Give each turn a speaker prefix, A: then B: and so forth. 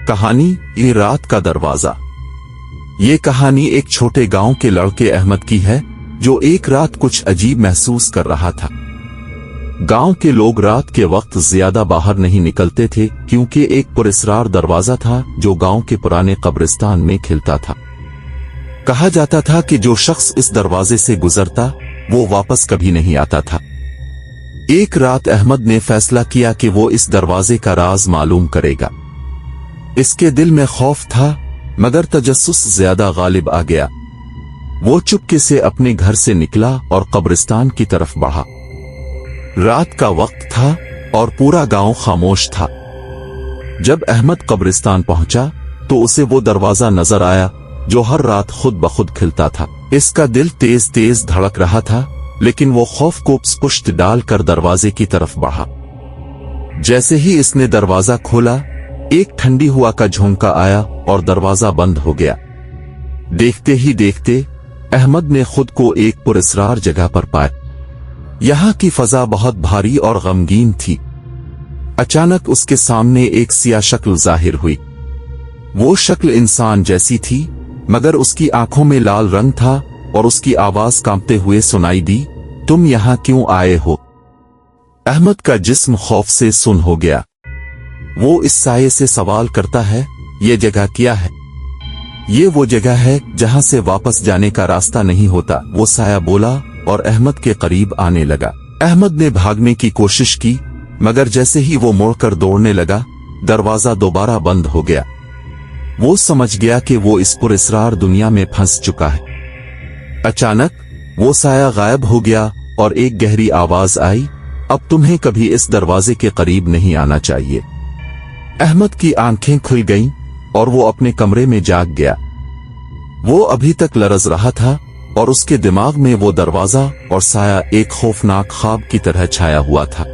A: कहानी ये रात का दरवाजा। ये कहानी एक छोटे गांव के लड़के अहमद की है जो एक रात कुछ अजीब महसूस कर रहा था। गांव के लोग रात के वक्त ज्यादा बाहर नहीं निकलते थे क्योंकि एक पुरस्रार दरवाजा था जो गांव के पुराने कब्रिस्तान में खिलता था। कहा जाता था कि जो शख्स इस दरवाजे से गुजरता वो वापस कभी नहीं आता था। एक रात अहमद ने फैसला किया कि वो इस दरवाजे का राज मालूम करेगा। इसके दिल में खौफ था मगर तजस्सुस ज्यादा गालिब आ गया। वो चुपके से अपने घर से निकला और कब्रिस्तान की तरफ बढ़ा। रात का वक्त था और पूरा गांव खामोश था। जब अहमद कब्रिस्तान पहुंचा तो उसे वो दरवाजा नजर आया जो हर रात खुद ब खुद खिलता था। इसका दिल तेज तेज धड़क रहा था लेकिन वो खौफ को पुष्ट डालकर दरवाजे की तरफ बढ़ा। जैसे ही इसने दरवाजा खोला एक ठंडी हवा का झोंका आया और दरवाजा बंद हो गया। देखते ही देखते अहमद ने खुद को एक पुरस्रार जगह पर पाया। यहां की फजा बहुत भारी और गमगीन थी। अचानक उसके सामने एक सियाह शक्ल जाहिर हुई। वो शक्ल इंसान जैसी थी मगर उसकी आंखों में लाल रंग था और उसकी आवाज कांपते हुए सुनाई दी, तुम यहां क्यों आए हो? अहमद का जिस्म खौफ से सुन्न हो गया। वो इस साये से सवाल करता है, ये जगह क्या है? ये वो जगह है जहां से वापस जाने का रास्ता नहीं होता, वो साया बोला और अहमद के करीब आने लगा। अहमद ने भागने की कोशिश की मगर जैसे ही वो मुड़कर दौड़ने लगा दरवाजा दोबारा बंद हो गया। वो समझ गया कि वो इस पुरस्रार दुनिया में फंस चुका है। अचानक वो साया गायब हो गया और एक गहरी आवाज आई, अब तुम्हें कभी इस दरवाजे के करीब नहीं आना चाहिए। अहमद की आंखें खुल गईं और वो अपने कमरे में जाग गया। वो अभी तक लरज रहा था और उसके दिमाग में वो दरवाजा और साया एक खौफनाक ख्वाब की तरह छाया हुआ था।